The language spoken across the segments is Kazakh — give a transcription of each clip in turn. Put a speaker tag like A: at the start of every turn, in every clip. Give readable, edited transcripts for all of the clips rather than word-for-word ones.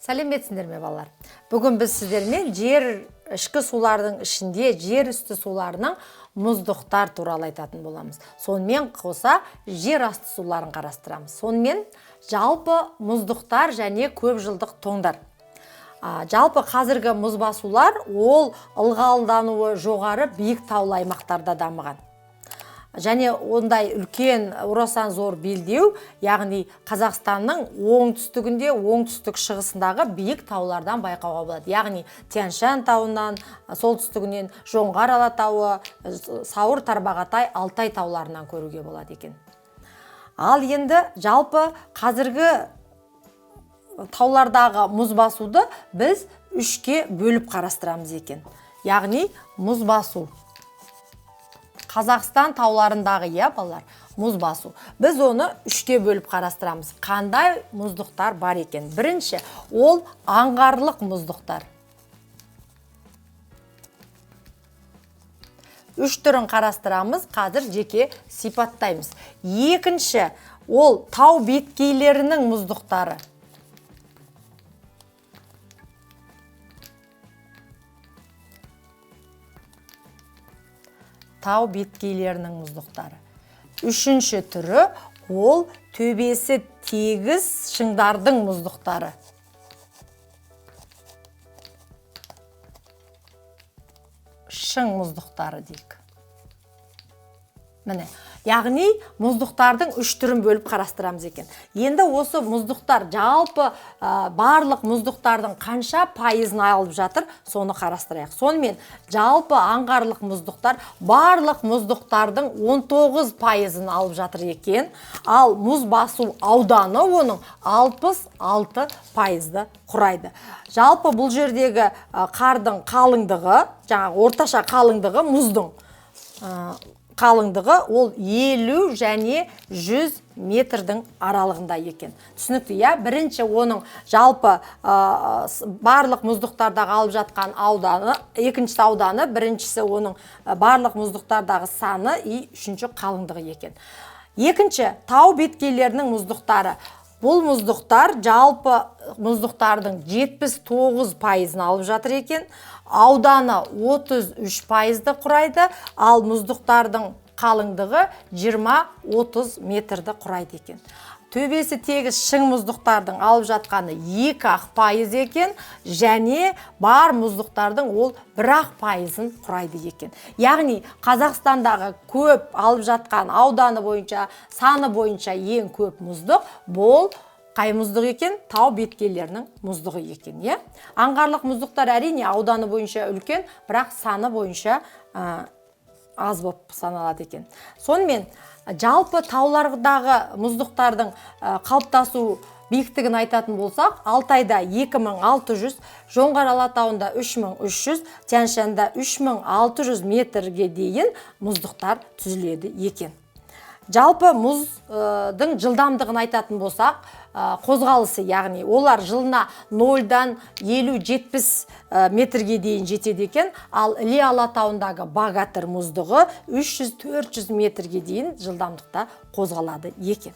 A: Сәлеметсіңдер ме балалар? Бүгін біз сіздермен жер ішкі сулардың ішінде жер үсті суларының мұздықтар туралы айтатын боламыз. Сонымен қоса жер асты суларын қарастырамыз. Сонымен жалпы мұздықтар және көп жылдық тоңдар. Жалпы қазіргі мұзбасулар ол ылғалдануы жоғары биік таулы аймақтарда дамыған. Және ондай үлкен орасан зор белдеу, яғни Қазақстанның оңтүстігінде, оңтүстік шығысындағы биік таулардан байқауға болады. Яғни Тянь-Шань тауынан, солтүстігінен Жоңғар алатауы, Сауыр Тарбағатай, Алтай тауларынан көруге болады екен. Ал енді жалпы қазіргі таулардағы мұз басуды біз үшке бөліп қарастырамыз екен. Яғни мұз басу. Қазақстан тауларындағы балалар, мұз басу. Біз оны үшке бөліп қарастырамыз. Қандай мұздықтар бар екен? Бірінші, ол аңғарлық мұздықтар. Үш түрін қарастырамыз, қазір жеке сипаттаймыз. Екінші, ол тау беткейлерінің мұздықтары. Тау беткейлерінің мұздықтары. Үшінші түрі ол төбесі тегіс шыңдардың мұздықтары. Шың мұздықтары дейік. Міне, яғни мұздықтардың үш түрін бөліп қарастырамыз екен. Енді осы мұздықтар жалпы барлық мұздықтардың қанша пайызын алып жатыр, соны қарастырайық. Сонымен жалпы аңғарлық мұздықтар барлық мұздықтардың 19% алып жатыр екен, ал мұз басу ауданы оның 66% құрайды. Жалпы бұл жердегі қардың қалыңдығы, жаңағы орташа қалыңдығы, мұздың қалыңдығы ол 50 және 100 метрдің аралығында екен. Түсінікті, бірінші оның жалпы барлық мұздықтардағы алып жатқан ауданы, екіншісі ауданы, біріншісі оның барлық мұздықтардағы саны, үшінші қалыңдығы екен. Екінші, тау беткейлерінің мұздықтары. Бұл мұздықтар жалпы мұздықтардың 79% алып жатыр екен. Ауданы 33%-ді құрайды, ал мұздықтардың қалыңдығы 20-30 метрді құрайды екен. Төбесі тегіс шың мұздықтардың алып жатқаны 2% екен, және бар мұздықтардың ол 1% құрайды екен. Яғни Қазақстандағы көп алып жатқан ауданы бойынша, саны бойынша ең көп мұздық бұл қай мұздық екен? Тау беткейлерінің мұздығы екен. Аңғарлық мұздықтар әрине ауданы бойынша үлкен, бірақ саны бойынша аз болып саналады екен. Сонымен жалпы таулардағы мұздықтардың қалыптасу биіктігін айтатын болсақ, Алтайда 2600, Жоңғар алатауында 3300, Тянь-Шаньда 3600 метрге дейін мұздықтар түзіледі екен. Жалпы мұздың жылдамдығын айтатын болсақ, қозғалысы, яғни олар жылына 0-дан 50-70 метрге дейін жетеді екен, ал Іле алатауындағы Бағатыр мұздығы 300-400 метрге дейін жылдамдықта қозғалады екен.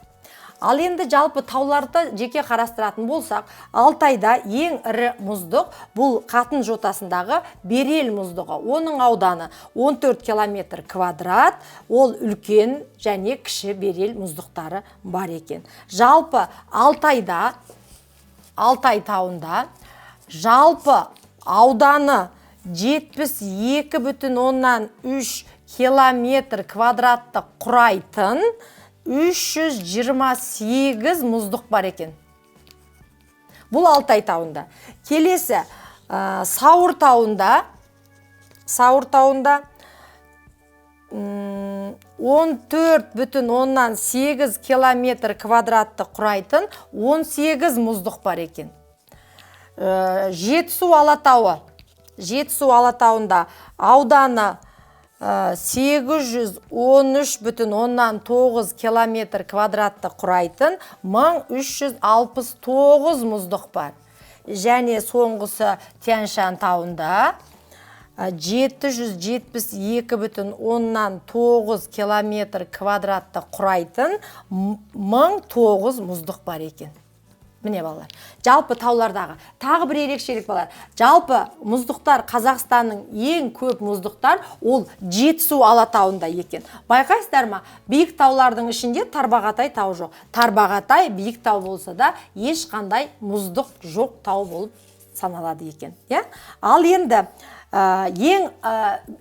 A: Ал енді жалпы тауларды жеке қарастыратын болсақ, Алтайда ең ірі мұздық бұл Қатын жотасындағы Берел мұздығы. Оның ауданы 14 километр квадрат, ол үлкен және кіші Берел мұздықтары бар екен. Жалпы Алтайда, Алтай тауында жалпы ауданы 72,3 километр квадратты құрайтын 328 мұздық бар екен. Бұл Алтай тауында. Келесі Сауыр тауында 14,8 километр квадратты құрайтын 18 мұздық бар екен. Жетісу алатауында ауданы 813,9 километр квадратты құрайтын 1369 мұздық бар. Және соңғысы Тянь-Шань тауында 772,9 километр квадратты құрайтын 1009 мұздық бар екен. Міне балалар, жалпы таулардағы тағы бір ерекшелік балалар. Жалпы мұздықтар, Қазақстанның ең көп мұздықтар ол Жетісу Алатауында екен. Байқайсыздар ма? Биік таулардың ішінде Тарбағатай тау жоқ. Тарбағатай биік тау болса да, ешқандай мұздық жоқ тау болып саналады екен. Ал енді ең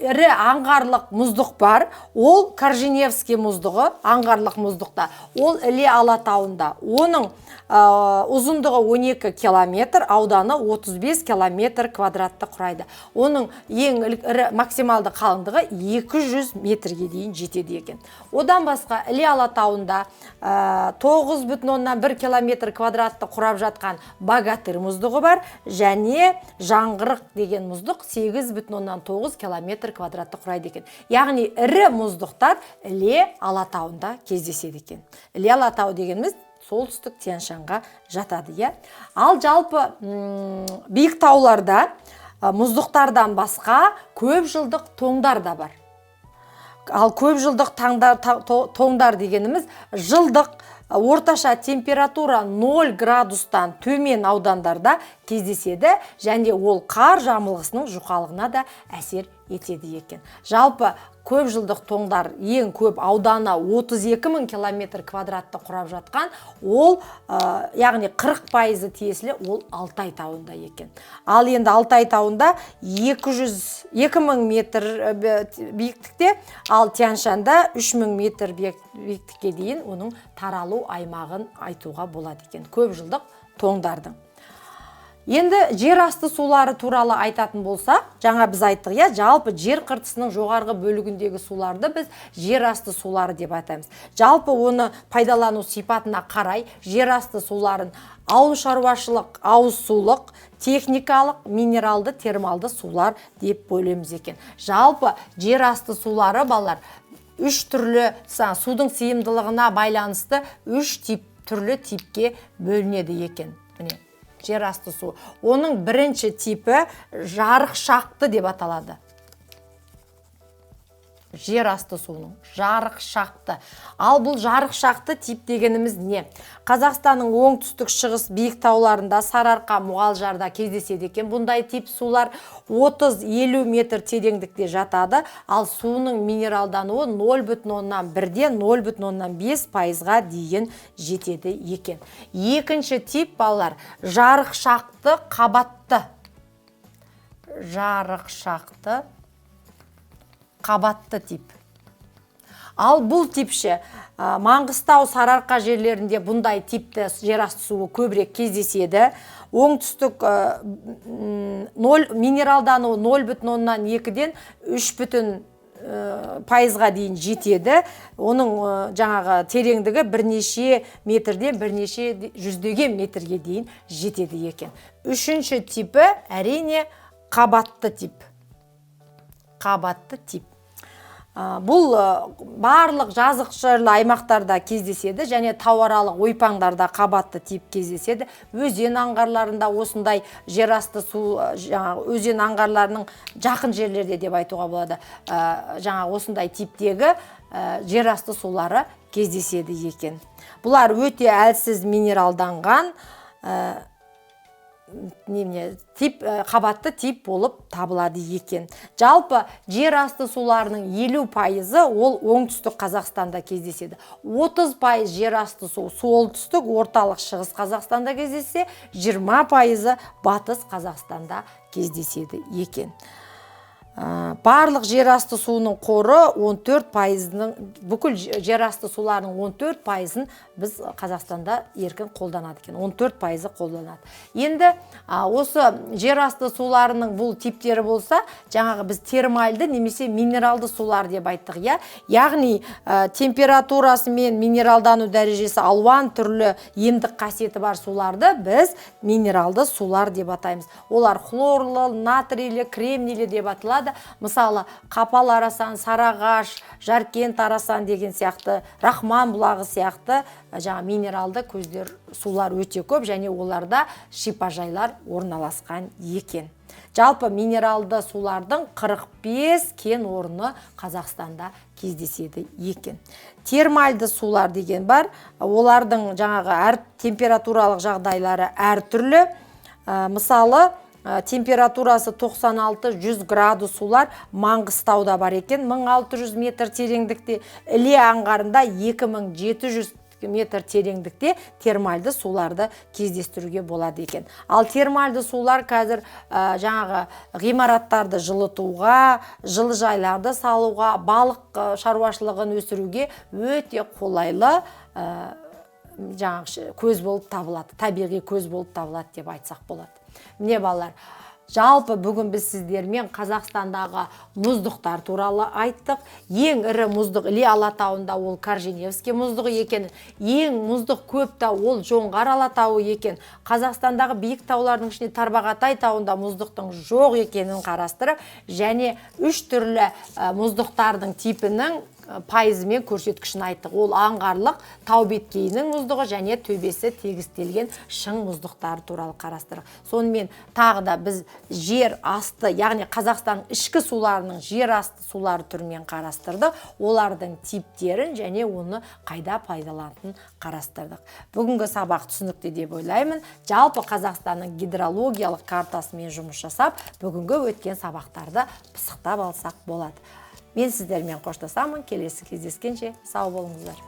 A: ірі аңғарлық мұздық бар, ол Корженевский мұздығы, аңғарлық мұздықта. Ол Іле Алатауында. Оның ұзындығы 12 километр, ауданы 35 километр квадратты құрайды. Оның ең ірі максималды қалыңдығы 200 метрге дейін жетеді екен. Одан басқа Іле Алатауында 9,1 километр квадратты құрап жатқан Богатырь мұздығы бар, және Жаңғырық деген мұздық 8,9 километр квадратты құрайды екен. Яғни ірі мұздықтар Іле Алатауында кездеседі екен. Іле Алатау дегеніміз солтүстік Тянь-Шаньға жатады. Ал жалпы биік тауларда мұздықтардан басқа көп жылдық тоңдар да бар. Ал көп жылдық тоңдар дегеніміз жылдық орташа температура 0 градустан төмен аудандарда кездеседі, және ол қар жамылғысының жұқалығына да әсер етеді екен. Жалпы көп жылдық тоңдар ең көп ауданы 32.000 километр квадратты құрап жатқан, ол яғни 40% тиесілі ол Алтай тауында екен. Ал енді Алтай тауында 200.000 метр биіктікте, ал Тянь-Шаньда 3.000 метр биіктікке дейін оның таралу аймағын айтуға болады екен. Көп жылдық тоңдардың. Енді жер асты сулары туралы айтатын болса, жаңа біз айттық, жалпы жер қыртысының жоғарғы бөлігіндегі суларды біз жер асты сулары деп айтамыз. Жалпы оны пайдалану сипатына қарай жер асты суларын ауыл шаруашылық, ауыз сулық, техникалық, минералды, термалды сулар деп бөлеміз екен. Жалпы жер асты сулары балалар 3 түрлі судың сыйымдылығына байланысты 3 түрлі типке бөлінеді екен. Жер асты су. Оның бірінші типі жарықшақты деп аталады. Жер асты суының жарықшақты. Ал бұл жарықшақты тип дегеніміз не? Қазақстанның оңтүстік шығыс биік тауларында, Сарыарқа, Мұғалжарда кездеседі екен. Бұндай тип сулар 30-50 метр тереңдікте жатады, ал суының минералдануы 0,1-ден 0,5%-ға дейін жетеді екен. Екінші тип балалар жарықшақты қабатты. Жарықшақты қабатты тип. Ал бұл типше Маңғыстау, Сарыарқа жерлерінде бұндай типті жер асты суы көбірек кездеседі. Оңтүстік минералдануы 0,2-ден 3,5%-ға дейін жетеді. Оның жаңағы тереңдігі бірнеше метрден бірнеше жүздеген метрге дейін жетеді екен. Үшінші типі әрине қабатты тип. Қабатты тип. Бұл барлық жазықшылы аймақтарда кездеседі, және тауаралық ойпаңдарда қабатты тип кездеседі. Өзен аңғарларында осындай жер асты су, өзен аңғарларының жақын жерлерде деп айтуға болады. Осындай типтегі жер асты сулары кездеседі екен. Бұлар өте әлсіз минералданған қабатты тип болып табылады екен. Жалпы жер асты суларының 50% ол оңтүстік Қазақстанда кездеседі. 30% жер асты су солтүстік, орталық, шығыс Қазақстанда кездессе, 20% батыс Қазақстанда кездеседі екен. Барлық жер асты суының қоры 14%-ның, бүкіл жер асты суларының 14%-ын біз Қазақстанда еркін қолданады екен. 14%-ы қолданады. Енді осы жер асты суларының бұл типтері болса, жаңағы біз термальды немесе минералды сулар деп айттық. Яғни температурасы мен минералдану дәрежесі алуан түрлі емдік қасиеті бар суларды біз минералды сулар деп атаймыз. Олар хлорлы, натрийлі, кремнийлі деп аталады. Мысалы, Қапал Арасан, Сарағаш, Жаркент Арасан деген сияқты, Рахман бұлағы сияқты минералды көздер сулар өте көп, және оларда шипажайлар орналасқан екен. Жалпы минералды сулардың 45 кен орны Қазақстанда кездеседі екен. Термальды сулар деген бар. Олардың жаңағы температуралық жағдайлары әртүрлі. Мысалы, температурасы 96-100 градус сулар Маңғыстауда бар екен. 1600 метр тереңдікте, Іле аңғарында 2700 метр тереңдікте термальды суларды кездестіруге болады екен. Ал термальды сулар қазір жаңағы ғимараттарды жылытуға, жылыжайларды салуға, балық шаруашылығын өсіруге өте қолайлы жаңағы көз болып табылады, табиғи көз болып табылады деп айтсақ болады. Міне балалар, жалпы бүгін біз сіздермен Қазақстандағы мұздықтар туралы айттық. Ең ірі мұздық Іле алатауында ол Корженевский мұздығы екен. Ең мұздық көпті ол Жоңғар алатауы екен. Қазақстандағы биік таулардың ішінде Тарбағатай тауында мұздықтың жоқ екенін қарастырып, және 3 түрлі мұздықтардың типінің пайызымен көрсеткішін айттық. Ол аңғарлық тау беткейінің мұздығы және төбесі тегістелген шың мұздықтары туралы қарастырдық. Сонымен тағы да біз жер асты, яғни Қазақстан ішкі суларының жер асты сулары түрімен қарастырдық. Олардың типтерін және оны қайда пайдаланатынын қарастырдық. Бүгінгі сабақ түсінікті деп ойлаймын. Жалпы Қазақстанның гидрологиялық картасымен жұмыс жасап, бүгінгі өткен сабақтарды пысықтап алсақ болады. Мен сіздермен қоштасамын. Келесі кездескенше сау болыңыздар.